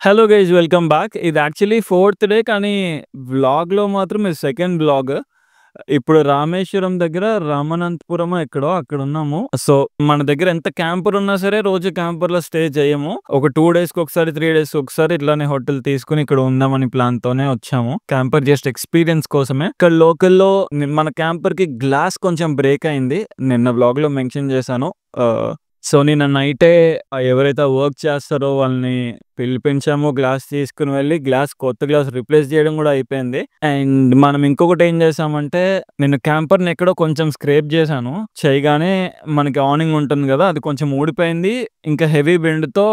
Hello guys welcome back. ఇది actually fourth day కానీ వ్లాగ్‌లో మాత్రం ఇది సెకండ్ వ్లాగ్. ఇప్పుడు రామేశ్వరం దగ్గర రామనంతపురమో ఎక్కడో అక్కడున్నాము. సో, మన దగ్గర ఎంత క్యాంపర్ ఉన్నా సరే రోజు క్యాంపర్‌లో స్టే చేయము. ఒక 2 డేస్‌కి ఒకసారి, 3 డేస్‌కి ఒకసారి ఇట్లానే హోటల్ తీసుకొని ఇక్కడ ఉందామని ప్లాన్‌తోనే వచ్చాము. క్యాంపర్ జస్ట్ ఎక్స్‌పీరియన్స్ కోసమే. ఇక్కడ లోకల్‌లో మన క్యాంపర్‌కి గ్లాస్ కొంచెం బ్రేక్ అయింది. నిన్న వ్లాగ్‌లో మెన్షన్ చేశాను. సో, నిన్న నైటే ఎవరైతే వర్క్ చేస్తారో వాళ్ళని పిలిపించాము. గ్లాస్ తీసుకొని వెళ్ళి కొత్త గ్లాస్ రిప్లేస్ చేయడం కూడా అయిపోయింది. అండ్ మనం ఇంకొకటి ఏం చేసామంటే నేను క్యాంపర్‌ని ఎక్కడో కొంచెం స్క్రేప్ చేశాను. చేయగానే మనకి ఆనింగ్ ఉంటుంది కదా! అది కొంచెం ఊడిపోయింది. ఇంకా హెవీ బెండ్‌తో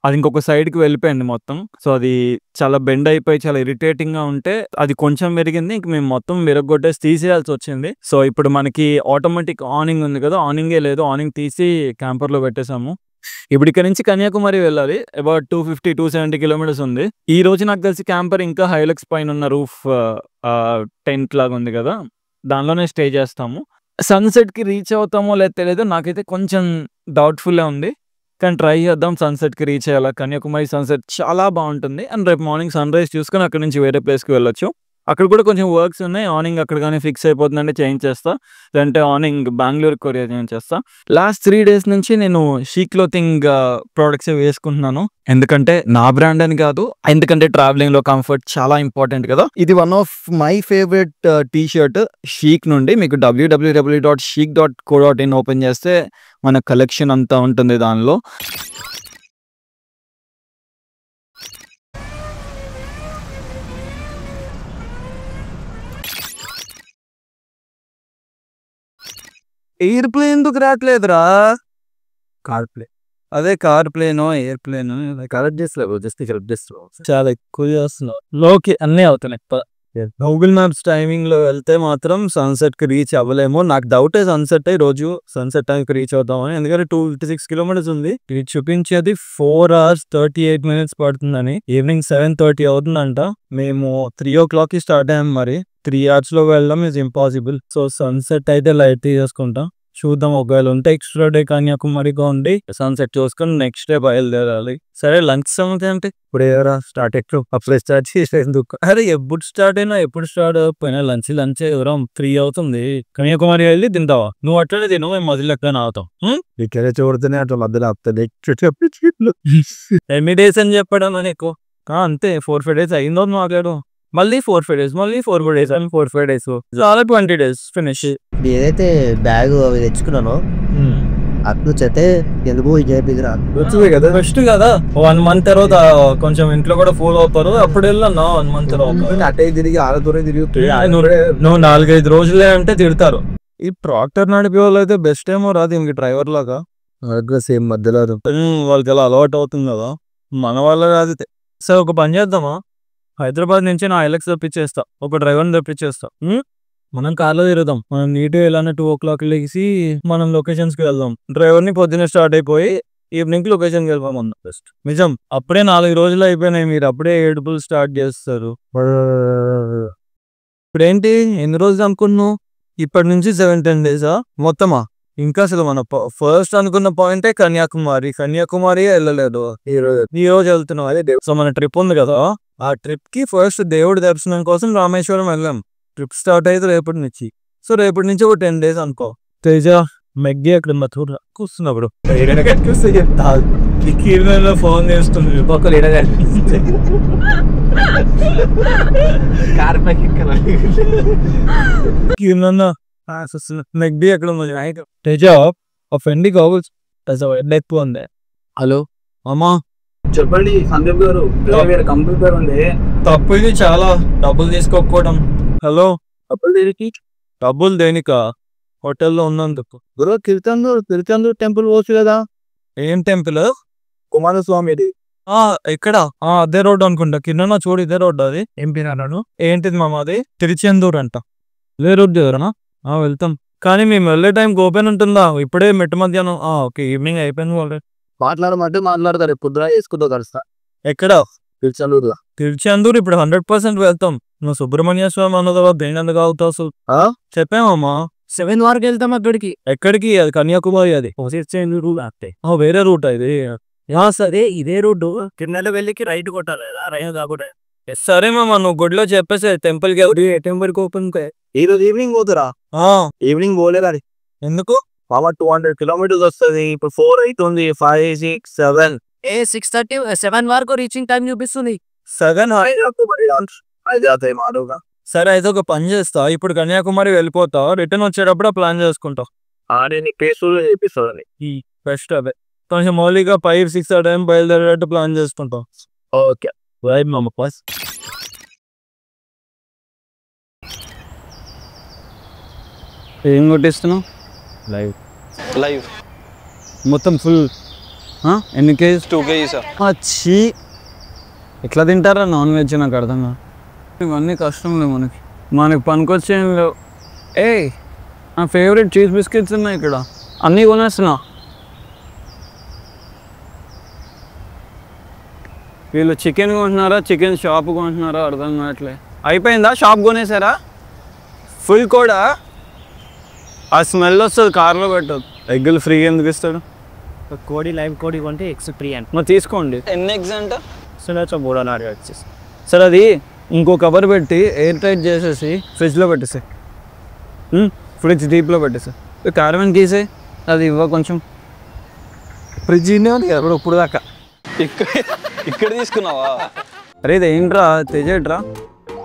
అది ఇంకొక సైడ్‌కి వెళ్ళిపోయింది మొత్తం. సో, అది చాలా బెండ్ అయిపోయి చాలా ఇరిటేటింగ్‌గా ఉంటే అది కొంచెం విరిగింది. ఇంక మేము మొత్తం విరగ్గొట్టేసి తీసేయాల్సొచ్చింది. సో, ఇప్పుడు మనకి ఆటోమేటిక్ ఆనింగ్ ఉంది కదా! ఆనింగే లేదు. ఆనింగ్ తీసి క్యాంపర్‌లో పెట్టేసాము. ఇప్పుడు ఇక్కడ నుంచి కన్యాకుమారి వెళ్ళాలి. అబౌట్ 250, 270 కిలోమీటర్స్ ఉంది. ఈ రోజు నాకు తెలిసి క్యాంపర్ ఇంకా హైలక్స్ పైనున్న రూఫ్ టెంట్ లాగా ఉంది కదా! దానిలోనే స్టే చేస్తాము. సన్‌సెట్‌కి రీచ్ అవుతామో లేదో తెలీదు. నాకైతే కొంచెం డౌట్‌ఫుల్లే ఉంది. కానీ ట్రై చేద్దాం సన్‌సెట్‌కి రీచ్ అయ్యేలా. కన్యాకుమారి సన్‌సెట్ చాలా బావుంటుంది. అండ్ రేపు మార్నింగ్ సన్‌రైజ్ చూసుకొని అక్కడి నుంచి వేరే ప్లేస్‌కి వెళ్ళొచ్చు. అక్కడ కూడా కొంచెం వర్క్స్ ఉన్నాయి. ఆనింగ్ అక్కడ గాని ఫిక్స్ అయిపోతుందంటే చేయించేస్తా. లేదంటే ఆనింగ్ బెంగుళూరుకి కొరియర్ చేయించేస్తా. లాస్ట్ 3 డేస్ నుంచి నేను షీ క్లోతింగ్ ప్రొడక్ట్సే వేసుకుంటున్నాను. ఎందుకంటే నా బ్రాండ్ అని కాదు. ఎందుకంటే ట్రావెలింగ్‌లో కంఫర్ట్ చాలా ఇంపార్టెంట్ కదా! ఇది one of my favourite T shirt షీక్ నుండి. మీకు www.chic.co.in ఓపెన్ చేస్తే మన కలెక్షన్ అంతా ఉంటుంది దానిలో. ఎయిర్‌ప్లేన్ ఎందుకు రాట్లేదురా? కార్‌ప్లే. అదే కార్‌ప్లేనో, ఎయిర్‌ప్లేనో కరెక్ట్ చేస్తలేవు. జస్ట్ హెల్ప్ చేస్తున్నావు. చాలా ఎక్కువ చేస్తున్నావు. లోకి అన్నీ అవుతున్నాయి. గూగుల్ మ్యాప్స్ టైమింగ్‌లో వెళ్తే మాత్రం సన్‌సెట్‌కి రీచ్ అవ్వలేము. నాకు డౌటే సన్‌సెట్ ఈరోజు సన్‌సెట్ టైంకి రీచ్ అవుతామని. ఎందుకంటే 256 కిలోమీటర్స్ ఉంది. ఇది చూపించేది 4 hours 38 minutes పడుతుందని. ఈవినింగ్ 7:30 అవుతుందంట. మేము 3:00కి స్టార్ట్ అయ్యాం మరి. 3 hours వెళ్ళడం ఈజ్ ఇంపాసిబుల్. సో, సన్‌సెట్ అయితే లైట్ తీసేసుకుంటాం. చూద్దాం ఒకవేళ ఉంటే ఎక్స్ట్రా డే కన్యాకుమారిగా ఉండి సన్‌సెట్ చూసుకొని నెక్స్ట్ డే బయలుదేరాలి. సరే లంచ్ సంగతి ఏంటి? ఇప్పుడు ఎవరా స్టార్ట్ ఎక్కువ అప్పుడే స్టార్ట్ చేసేందుకు. అరే ఎప్పుడు స్టార్ట్ అయినా ఎప్పుడు స్టార్ట్ అయిపోయినా లంచ్ ఎవరో 3 అవుతుంది. కన్యాకుమారి వెళ్ళి తింటావా? నువ్వు అట్లనే తిను, మేము మధ్యలో ఎక్కడైనా ఆగుతాం. ఇక్కడ చూడితేనే అట్లా మధ్యలో ఆపుతుంది. ఎన్ని డేస్ అని చెప్పడం నీకు? అంతే 4-5 days అయిందో మాట్లాడు. మళ్ళీ 4-5 days, మళ్ళీ 4-5 days అని 4-5 days. చాలా 20 days ఫినిష్. ఏదైతే బ్యాగ్ అవి తెచ్చుకున్నానో అటు నుంచి అయితే ఎందుకు కదా ఫస్ట్ కదా 1 month తర్వాత కొంచెం ఇంట్లో కూడా ఫోన్ అవుతారు. అప్పుడు వెళ్ళన్నా 1 month తర్వాత అటే తిరిగి ఆడతోనే తిరుగుతుంది. నువ్వు 4-5 రోజులే అంటే తిడతారు. ఈ ట్రాక్టర్ నడిపే వాళ్ళు అయితే బెస్ట్ ఏమో రాదు ఇంక డ్రైవర్ లాగా. సేమ్ మధ్యలో వాళ్ళకి ఎలా అలవాటు అవుతుంది కదా, మన వాళ్ళ రాదు. సరే ఒక పని చేద్దామా, హైదరాబాద్ నుంచి నా ఐలక్స్ తెప్పించేస్తా, ఒక డ్రైవర్ని తెప్పించేస్తా. మనం కార్లో తిరుగుదాం. మనం నీట్గా ఇలానే 2 o'clock లేసి మనం లొకేషన్స్కి వెళ్దాం. డ్రైవర్ని పొద్దున్నే స్టార్ట్ అయిపోయి ఈవినింగ్ లొకేషన్కి వెళ్ళిపోమన్నా బెస్ట్. నిజం, అప్పుడే 4 రోజులు అయిపోయినాయి, మీరు అప్పుడే ఏడుపులు స్టార్ట్ చేస్తారు. ఇప్పుడేంటి ఎన్ని రోజులు అనుకున్నావు? ఇప్పటి నుంచి 7-10 days మొత్తమా? ఇంకా అసలు మన ఫస్ట్ అనుకున్న పాయింటే కన్యాకుమారి వెళ్ళలేదు. ఈ రోజు వెళ్తున్నాం. అదే సో మన ట్రిప్ ఉంది కదా, ఆ ట్రిప్ కి ఫస్ట్ దేవుడి దర్శనం కోసం రామేశ్వరం వెళ్ళాం. ట్రిప్ స్టార్ట్ అయితే రేపటి నుంచి. సో రేపటి నుంచి ఒక 10 days అనుకో. తేజ మెగ్గి అక్కడ మథూర్ కూర్చున్నప్పుడు ఫోన్ చేస్తుంది. మెగ్డి ఎక్కడ ఉంది? తేజ ఆ ఫ్రెండ్ కావచ్చు ఎక్కువ ఉంది. హలో అమ్మా చెప్పండి సందీప్ గారు. కంప్యూటర్ ఉంది. తప్పు ఇది చాలా, డబ్బులు తీసుకోకపోవడం. హలో డబ్బులు దేనికా? హోటల్లో ఉన్నందుకు. గురు తిరుచందూరు టెంపుల్ పోవచ్చు కదా. ఏం టెంపుల్? కుమారస్వామిది. ఎక్కడ? అదే రోడ్ అనుకుంటా. కింద చూడు ఇదే రోడ్. అది ఎంపీ అన్నాను. ఏంటిది మామ? అది తిరుచెందూరు అంట. ఇదే రోడ్ దగ్గరనా? వెళ్తాం. కానీ మేము వెళ్ళే టైం ఓపెన్ ఉంటుందా? ఇప్పుడే మెట్టు మధ్యాహ్నం. ఓకే, ఈవినింగ్ అయిపోయింది ఆల్రెడీ. మాట్లాడమంటే మాట్లాడతారు. పొద్దున వేసుకుంటూ కలుస్తా. ఎక్కడ? తిరుచెందూరు ఇప్పుడు 100% వెళ్తాం. నువ్వు సుబ్రహ్మణ్య స్వామి అన్న తర్వాత దేని ఎందుకు అవుతావు? చెప్పామమ్మా 7 వరకు వెళ్తాం అక్కడికి. ఎక్కడికి? అది కన్యాకుమారి. అది వేరే రూట్ ఇది. సరే ఇదే రోడ్డు తిరునెల వెళ్ళికి రైట్ కొట్టాలి రైట్ కాకుండా. సరే మామ నువ్వు గుడిలో చెప్పేసి టెంపుల్కి టెంపుల్కి ఓపెన్ ఈరోజు ఈవినింగ్ పోతురా? ఈవినింగ్ పోలేదు అది. ఎందుకు మామ 200 కిలోమీటర్స్ వస్తుంది. ఇప్పుడు 4 అవుతుంది. 5, 6, 7 6:30 7 వరకు రీచింగ్ టైం చూపిస్తుంది. 7 అయితే మారుగా. సరే అయితే ఒక పని చేస్తా, ఇప్పుడు కన్యాకుమారి వెళ్ళిపోతా, రిటర్న్ వచ్చేటప్పుడు ప్లాన్ చేసుకుంటా. ఆడే నీకు పేసులు చేపిస్తుంది. బెస్ట్ అవే కొంచెం మౌలిగా 5-6 ఆ టైం బయలుదేరేటట్టు ప్లాన్ చేసుకుంటాం. ఓకే రైట్ మామ పాస్. ఏం కొట్టిస్తున్నావు? లైవ్ మొత్తం ఫుల్ ఎన్ని కేజీస్? 2 kgs. వచ్చి ఎట్లా తింటారా నాన్ వెజ్? నాకు అర్థం కాదు. ఇవన్నీ కష్టం లేవు మనకి పనికొచ్చేం లేవు. నా ఫేవరెట్ చీజ్ బిస్కెట్స్ ఉన్నాయి ఇక్కడ, అన్నీ కొనేస్తున్నా. వీళ్ళు చికెన్ కొంటున్నారా, చికెన్ షాప్ కొంటున్నారా అర్థం కావట్లే. అయిపోయిందా? షాప్ కొనేసారా? ఫుల్ కూడా ఆ స్మెల్ వస్తుంది, కార్లో పెట్టదు. ఎగ్గులు ఫ్రీ ఎందుకు ఇస్తాడు? కోడి లైవ్ కోడి కొంటే ఎక్స్ ఫ్రీ అంట. మరి తీసుకోండి. ఎన్ని eggs అంట? సునచ్చ 3.5 వచ్చేసి. సరే అది ఇంకో కవర్ పెట్టి ఎయిర్ టైట్ చేసేసి ఫ్రిడ్జ్లో పెట్టేసాయి. ఫ్రిడ్జ్ డీప్లో పెట్టేసాయి. క్యారవెన్ గీసే అది ఇవ్వ కొంచెం. ఫ్రిడ్జ్ ఇప్పుడు దాకా ఇక్కడ తీసుకున్నావా? అరే ఇది ఏంట్రా తెజేట్రా,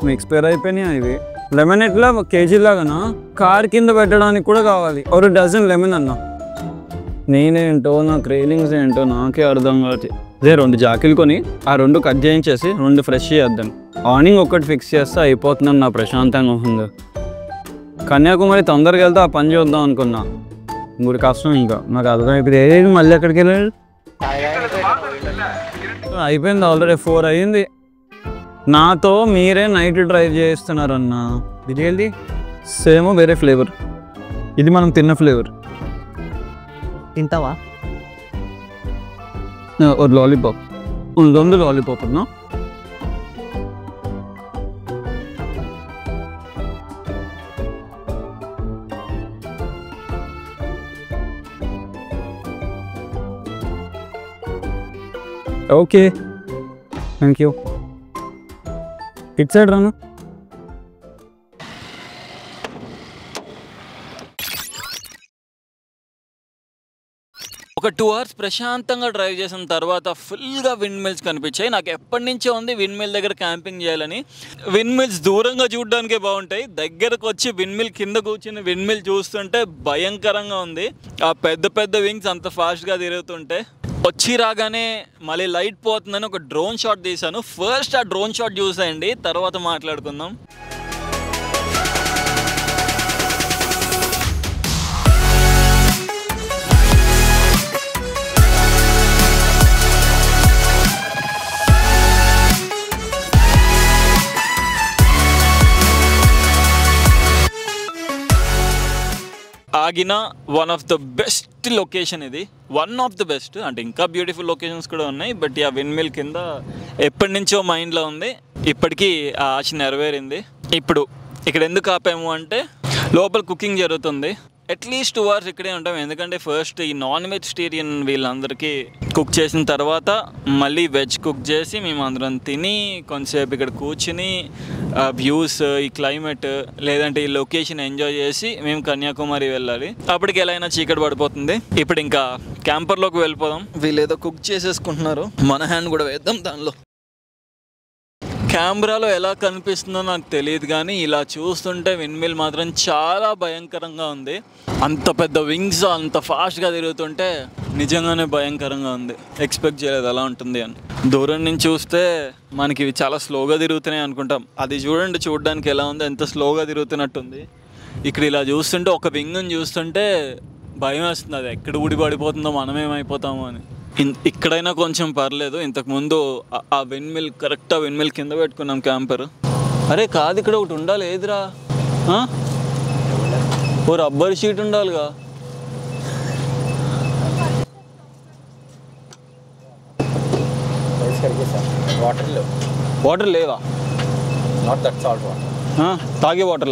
మీ ఎక్స్పైర్ అయిపోయినాయి ఇవి. లెమన్ ఎట్లా కేజీ లాగానా? కార్ కింద పెట్టడానికి కూడా కావాలి. ఒక డజన్ లెమన్ అన్నా. నేనేంటో నా క్రేవింగ్స్ ఏంటో నాకే అర్థం కాదు. అదే 2 జాకీలు కొని ఆ 2 కట్ చేయించేసి 2 ఫ్రెష్ చేద్దాం. ఆర్నింగ్ ఒకటి ఫిక్స్ చేస్తే అయిపోతుందని నా ప్రశాంతంగా ఉంది. కన్యాకుమారి తొందరగా వెళ్తే ఆ పని చూద్దాం అనుకున్నా. ఇంకోటి కష్టం ఇంకా నాకు అర్థమైపోయింది. ఏది మళ్ళీ ఎక్కడికి వెళ్ళాడు? అయిపోయింది ఆల్రెడీ 4 అయ్యింది. నాతో మీరే నైట్ డ్రైవ్ చేస్తున్నారన్న. ఇది ఏంటి? సేమ్ వేరే ఫ్లేవర్. ఇది మనం తిన్న ఫ్లేవర్. తింటావా? ஒரு லாலிபாப். இது வந்து lollipop Anna. Okay thank you. It side రాను. ఒక 2 hours ప్రశాంతంగా డ్రైవ్ చేసిన తర్వాత ఫుల్గా విండ్ మిల్స్ కనిపించాయి. నాకు ఎప్పటి నుంచో ఉంది విండ్ మిల్ దగ్గర క్యాంపింగ్ చేయాలని. విండ్ మిల్స్ దూరంగా చూడడానికే బాగుంటాయి, దగ్గరకు వచ్చి విండ్ మిల్ కింద కూర్చుని విండ్ మిల్ చూస్తుంటే భయంకరంగా ఉంది. ఆ పెద్ద పెద్ద వింగ్స్ అంత ఫాస్ట్గా తిరుగుతుంటే. వచ్చి రాగానే మళ్ళీ లైట్ పోతుందని ఒక డ్రోన్ షాట్ తీశాను. ఫస్ట్ ఆ డ్రోన్ షాట్ చూసేయండి, తర్వాత మాట్లాడుకుందాం. ఆగిన one of the best location ఇది. వన్ ఆఫ్ ద బెస్ట్ అంటే ఇంకా బ్యూటిఫుల్ లొకేషన్స్ కూడా ఉన్నాయి. బట్ ఆ విండ్ మిల్ కింద ఎప్పటి నుంచో మైండ్లో ఉంది, ఇప్పటికీ ఆ ఆశ నెరవేరింది. ఇప్పుడు ఇక్కడ ఎందుకు ఆపాము అంటే లోపల కుకింగ్ జరుగుతుంది. అట్లీస్ట్ 2 hours ఇక్కడే ఉంటాం. ఎందుకంటే ఫస్ట్ ఈ నాన్ వెజిటేరియన్ వీళ్ళందరికీ కుక్ చేసిన తర్వాత మళ్ళీ వెజ్ కుక్ చేసి మేము అందరం తిని కొంతసేపు ఇక్కడ కూర్చుని వ్యూస్, ఈ క్లైమేట్ లేదంటే ఈ లొకేషన్ ఎంజాయ్ చేసి మేము కన్యాకుమారి వెళ్ళాలి. అప్పటికి ఎలా అయినా చీకటి పడిపోతుంది. ఇప్పుడు ఇంకా క్యాంపర్లోకి వెళ్ళిపోదాం. వీళ్ళు ఏదో కుక్ చేసేసుకుంటున్నారు, మన హ్యాండ్ కూడా వేద్దాం దానిలో. కెమెరాలో ఎలా కనిపిస్తుందో నాకు తెలియదు కానీ ఇలా చూస్తుంటే విండ్ మిల్ మాత్రం చాలా భయంకరంగా ఉంది. అంత పెద్ద వింగ్స్ అంత ఫాస్ట్గా తిరుగుతుంటే నిజంగానే భయంకరంగా ఉంది. ఎక్స్పెక్ట్ చేయలేదు అలా ఉంటుంది అని. దూరం నుంచి చూస్తే మనకి ఇవి చాలా స్లోగా తిరుగుతున్నాయి అనుకుంటాం. అది చూడండి చూడడానికి ఎలా ఉంది, ఎంత స్లోగా తిరుగుతున్నట్టుంది. ఇక్కడ ఇలా చూస్తుంటే ఒక వింగ్ని చూస్తుంటే భయం వేస్తుంది, అది ఎక్కడ ఊడిపడిపోతుందో మనమేమైపోతామో అని. ఇక్కడైనా కొంచెం పర్లేదు. ఇంతకుముందు ఆ విండ్ మిల్ కరెక్ట్ ఆ విండ్ మిల్ కింద పెట్టుకున్నాం క్యాంపర్. అరే కాదు, ఇక్కడ ఒకటి ఉండాలి. ఏదిరా? ఓ రబ్బర్ షీట్ ఉండాలిగా. వాటర్ లేవా? తాగే వాటర్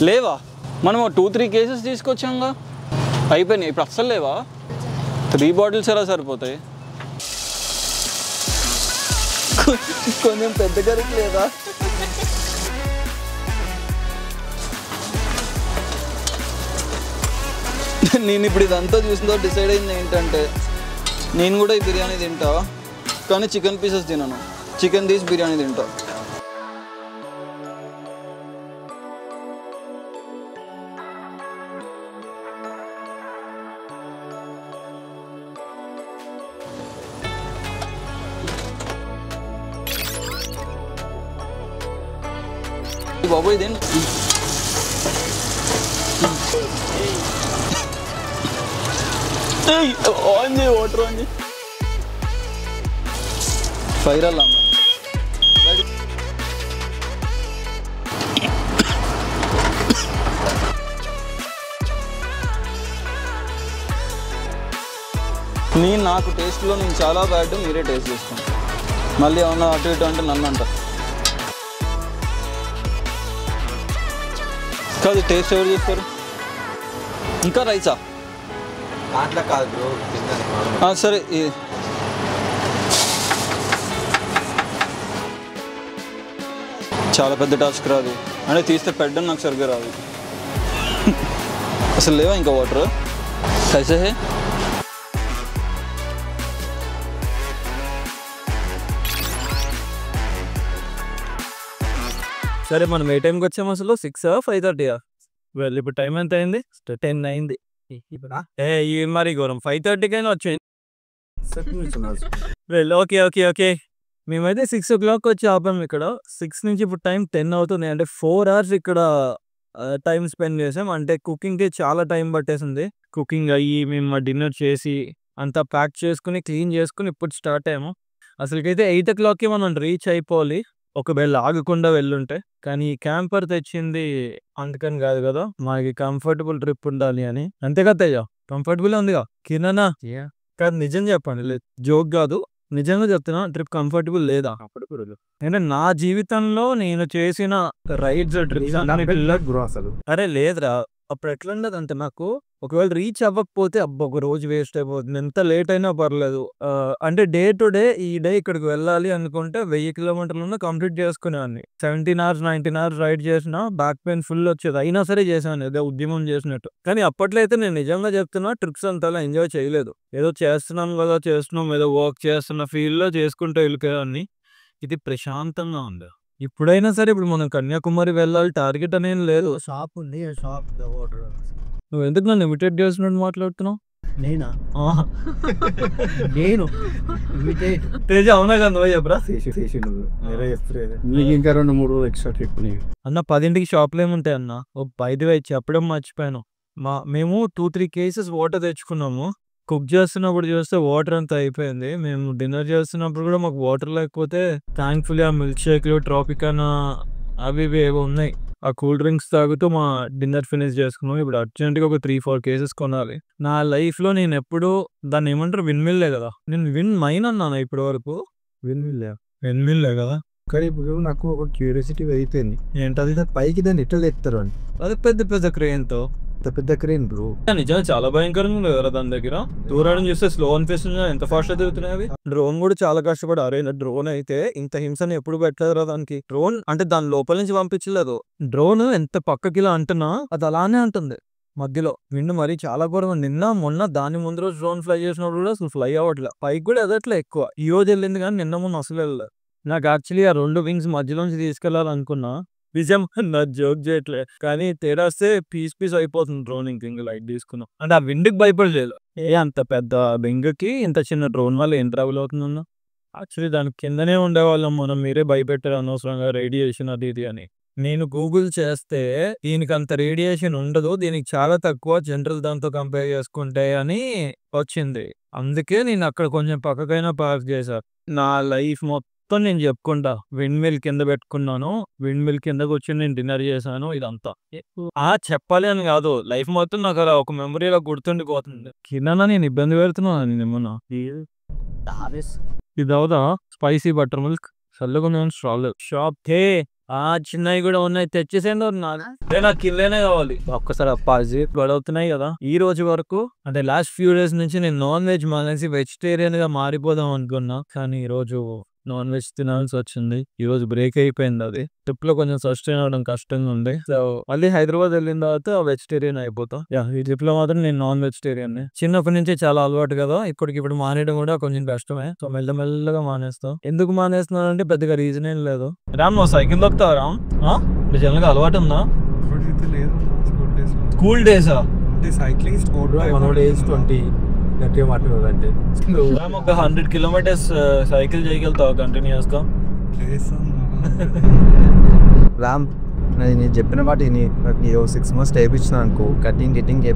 లేవా? మనం 2-3 కేసెస్ తీసుకొచ్చాంగా, అయిపోయినాయి. ఇప్పుడు అస్సలు లేవా? 3 bottles ఎలా సరిపోతాయి? కొంచెం పెద్ద కరెక్ట్ లేదా? నేను ఇప్పుడు ఇదంతా చూసిన డిసైడ్ అయింది ఏంటంటే నేను కూడా ఈ బిర్యానీ తింటా, కానీ చికెన్ పీసెస్ తినను. చికెన్ తీసి బిర్యానీ తింటా. బాబు ఇదేం ఆన్ చేయి, వాటర్ ఆన్ చేయి. ఫైర్ అలా నాకు టేస్ట్లో నేను చాలా బ్యాడ్, మీరే టేస్ట్ చేసుకోండి. మళ్ళీ ఏమన్నా అటు ఇటు అంటే నన్ను అంట కాదు. టేస్ట్ ఎవరు చేస్తారు? ఇంకా రైసా? దాంట్లో కాదు బ్రో. సరే చాలా పెద్ద టాస్క్ రాదు అంటే తీస్తే పెట్టడం నాకు సరిగ్గా రాదు. అసలు లేవా ఇంకా వాటర్? కైసే హే? సరే మనం ఏ టైంకి వచ్చాము అసలు? 6 5:30? వెళ్ళి ఇప్పుడు టైం ఎంత అయింది? 10 అయింది. మరి ఘోరం 5:30కైనా వచ్చాయి. వెళ్ళి ఓకే ఓకే ఓకే మేమైతే 6 o'clock వచ్చి ఆపాము ఇక్కడ. 6 నుంచి ఇప్పుడు టైం 10 అవుతుంది. అంటే 4 hours ఇక్కడ టైం స్పెండ్ చేసాం. అంటే కుకింగ్కి చాలా టైం పట్టేసింది. కుకింగ్ అయ్యి మేము డిన్నర్ చేసి అంతా ప్యాక్ చేసుకుని క్లీన్ చేసుకుని ఇప్పుడు స్టార్ట్ అయ్యాము. అసలుకైతే 8 o'clockకి మనం రీచ్ అయిపోవాలి ఒకవేళ ఆగకుండా వెళ్ళుంటే. కానీ ఈ క్యాంపర్ తెచ్చింది అందుకని కాదు కదా, మాకు కంఫర్టబుల్ ట్రిప్ ఉండాలి అని. అంతే కదా తేజ? కంఫర్టబుల్ ఉందిగా కిరణా? కాదు నిజం చెప్పండి, లేదు జోక్ కాదు, నిజంగా చెప్తున్నా. ట్రిప్ కంఫర్టబుల్ లేదా? అంటే నా జీవితంలో నేను చేసిన రైడ్స్ ట్రిప్ అసలు అరే లేదురా, అప్పుడు ఎట్లా ఉండదు అంటే నాకు ఒకవేళ రీచ్ అవ్వకపోతే అబ్బా ఒక రోజు వేస్ట్ అయిపోతుంది, ఎంత లేట్ అయినా పర్లేదు. అంటే డే టు డే ఈ డే ఇక్కడికి వెళ్ళాలి అనుకుంటే 1000 kilometers కంప్లీట్ చేసుకునేవాడిని. 17 hours 19 hours రైడ్ చేసినా బ్యాక్ పెయిన్ ఫుల్ వచ్చేది, అయినా సరే చేశాను ఏదో ఉద్యమం చేసినట్టు. కానీ అప్పట్లో అయితే నేను నిజంగా చెప్తున్నా ట్రిప్స్ అంతలా ఎంజాయ్ చేయలేదు. ఏదో చేస్తున్నాం కదా చేస్తున్నాం, ఏదో వర్క్ చేస్తున్న ఫీల్ లో చేసుకుంటూ వెళ్ళిపోయేవాడిని. ఇది ప్రశాంతంగా ఉంది. ఇప్పుడైనా సరే ఇప్పుడు మనం కన్యాకుమారి వెళ్ళాలి టార్గెట్ అనేది లేదు. షాప్ ఉంది, షాప్ వాటర్. నువ్వు ఎందుకు నన్ను ఇమిటేట్ చేస్తున్నట్టు మాట్లాడుతున్నావు? నేనా? నేను తేజ అవునా కదా నువ్వు చెప్పరా? నీకు ఇంకా 2-3 రోజులు ఎక్స్ట్రా ట్రిప్ నీకు. అన్న 10ంటికి షాప్లో ఏముంటాయి అన్న? ఓ 5 చెప్పడం మర్చిపోయాను. మేము 2-3 cases వాటర్ తెచ్చుకున్నాము. కుక్ చేస్తున్నప్పుడు చూస్తే వాటర్ అంతా అయిపోయింది. మేము డిన్నర్ చేస్తున్నప్పుడు కూడా మాకు వాటర్ లేకపోతే థ్యాంక్ఫుల్లీ ఆ మిల్క్ షేక్లు ట్రాపికానా అవి ఇవి ఏవో ఉన్నాయి, ఆ కూల్ డ్రింక్స్ తాగుతూ మా డిన్నర్ ఫినిష్ చేసుకున్నాం. ఇప్పుడు అర్జెంట్గా ఒక 3-4 cases కొనాలి. నా లైఫ్లో నేను ఎప్పుడు దాన్ని ఏమంటారు విన్మిల్లే కదా, నేను విన్ మైన్ అన్నాను ఇప్పటి వరకు. విన్మిల్లే కదా. కానీ ఇప్పుడు నాకు ఒక క్యూరియాసిటీ అయిపోయింది, ఏంటది? పైకి దాన్ని ఎట్లా ఎత్తారు అని. అది పెద్ద పెద్ద క్రేన్తో. పెద్ద క్రేన్ బ్రో. నిజంగా చాలా భయంకరంగా ఉంది కదా దాని దగ్గర. దూరం చూస్తే స్లో అనిపిస్తుంది, ఎంత ఫాస్ట్ గా తిరుగుతున్నాయి అవి. డ్రోన్ కూడా చాలా కష్టపడి అరేంజ్. డ్రోన్ అయితే ఇంత హింసని ఎప్పుడు పెట్టలేదురా దానికి. డ్రోన్ అంటే దాని లోపల నుంచి పంపించలేదు. డ్రోన్ ఎంత పక్కకి ఇలా అంటున్నా అది అలానే అంటుంది మధ్యలో. విండు మరి చాలా ఘోరం. నిన్న మొన్న దాని ముందు రోజు డ్రోన్ ఫ్లై చేసినప్పుడు కూడా అసలు ఫ్లై అవ్వట్లే, పైకి కూడా ఎదట్లే ఎక్కువ. ఈ రోజు వెళ్ళింది కానీ నిన్న మొన్న అసలు వెళ్ళలేదు. నాకు యాక్చువల్లీ ఆ 2 wings మధ్యలోంచి తీసుకెళ్లాలనుకున్నా. నిజం నా జోక్ చేయట్లే, కానీ తేడా వస్తే పీస్ అయిపోతుంది డ్రోన్. ఇంక లైట్ తీసుకున్నాం అంటే ఆ విండ్కి భయపడలేదు. అంత పెద్ద వింగ్కి ఇంత చిన్న డ్రోన్ వల్ల ఏం ట్రావెల్ అవుతుందన్న? యాక్చువల్లీ దాని కిందనే ఉండేవాళ్ళం మనం, మీరే భయపెట్టారు అనవసరంగా రేడియేషన్ అది ఇది అని. నేను గూగుల్ చేస్తే దీనికి అంత రేడియేషన్ ఉండదు, దీనికి చాలా తక్కువ జనరల్ దాంతో కంపేర్ చేసుకుంటే అని వచ్చింది. అందుకే నేను అక్కడ కొంచెం పక్కకైనా పార్క్ చేశాను. నా లైఫ్ మొత్తం నేను చెప్పుకుంటా, విండ్ మిల్ కింద పెట్టుకున్నాను, విండ్ మిల్ కిందకు వచ్చి నేను డిన్నర్ చేశాను, ఇదంతా చెప్పాలి అని కాదు, లైఫ్ మొత్తం నాకు అలా ఒక మెమరీలో గుర్తుండిపోతుంది. కింద నేను ఇబ్బంది పెడుతున్నాను ఏమన్నా. ఇది అవుదా స్పైసీ బటర్ మిల్క్ చల్లగా షాప్ హే చిన్నవి కూడా ఉన్నాయి, తెచ్చేసేందో నాకు కిల్లేనే కావాలి. ఒక్కసారి అప్పాజీ గొడవుతున్నాయి కదా. ఈ రోజు వరకు అంటే లాస్ట్ ఫ్యూ డేస్ నుంచి నేను నాన్ వెజ్ మానేసి వెజిటేరియన్ గా మారిపోదాం అనుకున్నా, కానీ ఈ రోజు నాన్ వెజ్ తినాల్సి వచ్చింది. ఈ రోజు బ్రేక్ అయిపోయింది. అది ట్రిప్ లో కొంచెం సస్టైన్ అవడం కష్టంగా ఉంది. సో మళ్ళీ హైదరాబాద్ వెళ్ళిన తర్వాత వెజిటేరియన్ అయిపోతాం. ఈ ట్రిప్ లో మాత్రం నేను నాన్ వెజిటేరియన్. చిన్నప్పటి నుంచి చాలా అలవాటు కదా, ఇప్పుడు మానేయడం కూడా కొంచెం కష్టమే. సో మెల్లమెల్లగా మానేస్తాం. ఎందుకు మానేస్తున్నాను అంటే పెద్దగా రీజన్ ఏం లేదు. రామ్, నువ్వు సైకిల్ దొక్కుతావు రామ్? నిజంగా అలవాటు ఉందా? స్కూల్ డేసా? సైక్లింగ్ స్పోర్ట్ మనోడు ఏజ్ 20 గట్టిగా మాట్లాడాలంటే ఒక 100 kilometers సైకిల్ చేయగలుగుతావు కంటిన్యూస్ గా? రామ్, నేను చెప్పిన మాట నాకు 6 months టైప్ ఇచ్చిన అనుకో, కటింగ్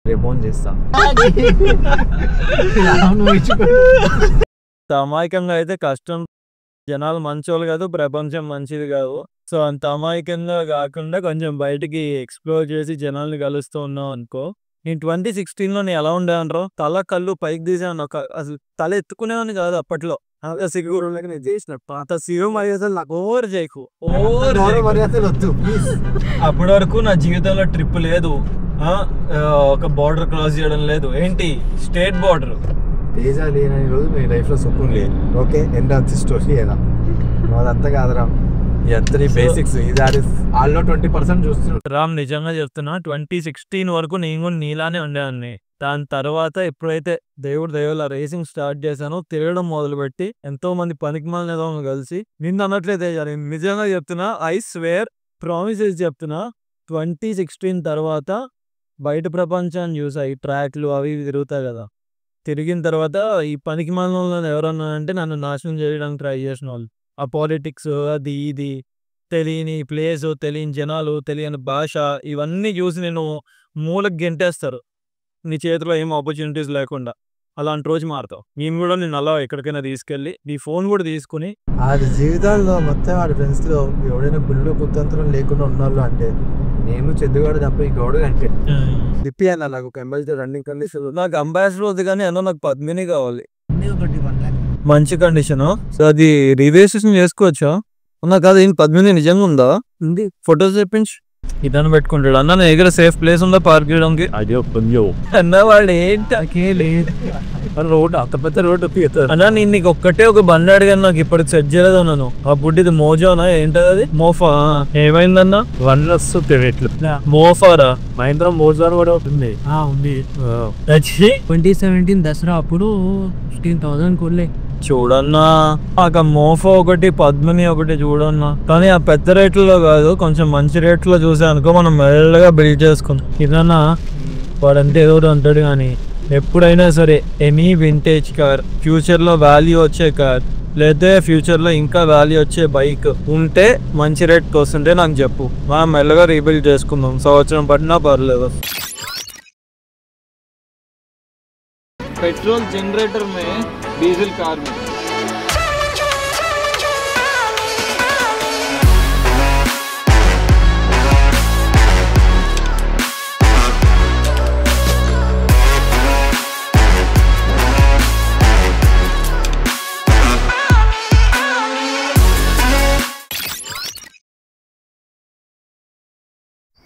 రేపోన్ చేస్తా. అమాయకంగా అయితే కష్టం. జనాలు మంచోళ్ళు కాదు, ప్రపంచం మంచిది కాదు. సో అంత అమాయకంగా కాకుండా కొంచెం బయటికి ఎక్స్ప్లోర్ చేసి జనాల్ని కలుస్తూ ఉన్నాం అనుకో. నేను 2016లో నేను ఎలా ఉండేవనరో, తల కళ్ళు పైకి తీసాను. అసలు తల ఎత్తుకునేవాడిని కాదు అప్పట్లో. సిగ్గు నేను చేసిన పాత సిగం మర్యాదలు నాకు ఓవర్ చేయకు, మర్యాదలు వద్దు ప్లీజ్. అప్పటి వరకు నా జీవితంలో ట్రిప్ లేదు, ఒక బార్డర్ క్రాస్ చేయడం లేదు. ఏంటి స్టేట్ బార్డర్ తేజ లేని రోజు మీ లైఫ్లో సుఖం లేదు. Okay, end of the story. ఏదా అదంతా కాదురా, బేసిక్స్ వాళ్ళు 20% చూస్తున్నారు. రామ్, నిజంగా చెప్తున్నా, 2016 వరకు నేను కూడా నీలానే ఉండేవాడిని. దాని తర్వాత ఎప్పుడైతే దేవుళ్ళ రేసింగ్ స్టార్ట్ చేశానో, తిరగడం మొదలుపెట్టి ఎంతో మంది పనికిమాలిన కలిసి నిన్ను అనట్లేదే, నిజంగా చెప్తున్నా, ఐ స్వేర్ ప్రామిసెస్ చెప్తున్నా, 2016 తర్వాత బయట ప్రపంచాన్ని చూసా. ఈ ట్రాక్లు అవి తిరుగుతాయి కదా, తిరిగిన తర్వాత ఈ పనికిమాలిన వాళ్ళని ఎవరన్నా అంటే నన్ను నాశనం చేయడానికి ట్రై చేసిన వాళ్ళు. ఆ పాలిటిక్స్, అది ఇది, తెలియని ప్లేస్, తెలియని జనాలు, తెలియని భాష, ఇవన్నీ చూసి నేను మూలకు గెంటేస్తారు. నీ చేతిలో ఏం ఆపర్చునిటీస్ లేకుండా. అలాంటి రోజు మారుతావు. మేము కూడా నేను అలా ఎక్కడికైనా తీసుకెళ్ళి నీ ఫోన్ కూడా తీసుకుని. వాడి జీవితాల్లో మొత్తం వాడి ఫ్రెండ్స్లో ఎవడైనా గుళ్ళు బుద్ధంతరం లేకుండా ఉన్నాళ్ళు అంటే నేను చెద్దుగాడు తప్ప ఈ గౌడు అంటే తిప్పి అన్న నాకు ఒక అంబాసిడర్ రన్నింగ్ కండిషన్. నాకు అంబాసిడర్ వద్దు కానీ అన్న నాకు పద్మిని కావాలి, మంచి కండిషన్. సో అది రిజిస్ట్రేషన్ చేసుకోవచ్చా? నాకు అది పద్మిని నిజంగా ఉందా? ఉంది, ఫొటోస్ తెప్పించు. ఇతను పెట్టుకుంటాడు. అన్న నా దగ్గర సేఫ్ ప్లేస్ ఉందా పార్క్ చేయడానికి? అన్న వాడు ఏంటి లేదు, రోడ్ అంత పెద్ద రోడ్ అన్నా. నేను నీకు ఒక్కటే ఒక బండి అడిగాను, నాకు ఇప్పటికి సెట్ చేయలేదు అన్నాను. అప్పుడు ఇది మోజోనా ఏంటది? అది మోఫా. ఏమైందన్నా? వన్ వస్తుంది మోఫారా? మహేంద్ర మోజా కూడా ఉంటుంది. 2017 దసరా అప్పుడు 15,000 కొల్లే. చూడన్నా, ఆ మోఫా ఒకటి, పద్మిని ఒకటి చూడన్నా. కానీ ఆ పెద్ద రేట్లలో కాదు, కొంచెం మంచి రేట్లో చూసా అనుకో, మనం మెల్లగా బిల్డ్ చేసుకుందాం. ఇదన్నా వాడంతే ఏదో అంటాడు కానీ ఎప్పుడైనా సరే ఎనీ వింటేజ్ కార్, ఫ్యూచర్లో వాల్యూ వచ్చే కార్, లేదా ఫ్యూచర్లో ఇంకా వాల్యూ వచ్చే బైక్ ఉంటే మంచి రేట్కి వస్తుంటే నాకు చెప్పు, మనం మెల్లగా రీబిల్డ్ చేసుకుందాం. సంవత్సరం పడినా పర్లేదు. पेट्रोल जनरेटर में डीजल कार में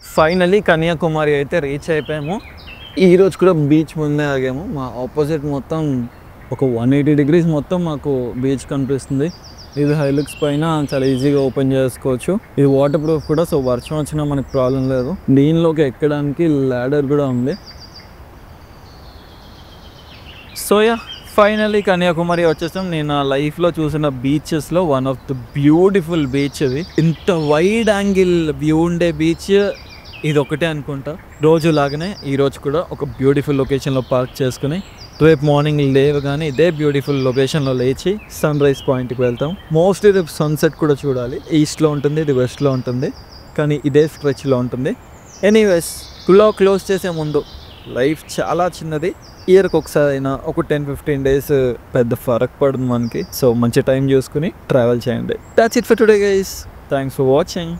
ఫైనలీ కన్యాకుమారి అయితే రీచ్ అయిపోయాము. ఈరోజు కూడా బీచ్ ముందే ఆగాము. మా ఆపోజిట్ మొత్తం ఒక 180 degrees మొత్తం మాకు బీచ్ కనిపిస్తుంది. ఇది హైలుక్స్ పైన చాలా ఈజీగా ఓపెన్ చేసుకోవచ్చు. ఇది వాటర్ ప్రూఫ్ కూడా, సో వర్షం వచ్చినా మనకు ప్రాబ్లం లేదు. దీనిలోకి ఎక్కడానికి ల్యాడర్ కూడా ఉంది. సో ఫైనలీ కన్యాకుమారి వచ్చేసాం. నేను నా లైఫ్లో చూసిన బీచెస్లో one of the beautiful beach ఇది. ఇంత వైడ్ యాంగిల్ వ్యూ ఉండే బీచ్ ఇది ఒకటే అనుకుంటా. రోజులాగానే ఈరోజు కూడా ఒక బ్యూటిఫుల్ లొకేషన్లో పార్క్ చేసుకుని రేపు మార్నింగ్ లేవగానే ఇదే బ్యూటిఫుల్ లొకేషన్లో లేచి సన్ రైజ్ పాయింట్కి వెళ్తాం. మోస్ట్లీ రేపు సన్సెట్ కూడా చూడాలి. ఈస్ట్లో ఉంటుంది, ఇది వెస్ట్లో ఉంటుంది, కానీ ఇదే స్ట్రెచ్లో ఉంటుంది. ఎనీవేస్, క్లోజ్ చేసే ముందు లైఫ్ చాలా చిన్నది. ఇయర్కి ఒకసారి అయినా ఒక 10-15 days పెద్ద ఫరక్ పడుతుంది మనకి. సో మంచి టైం చూసుకుని ట్రావెల్ చేయండి. That's it for today guys. Thanks for watching.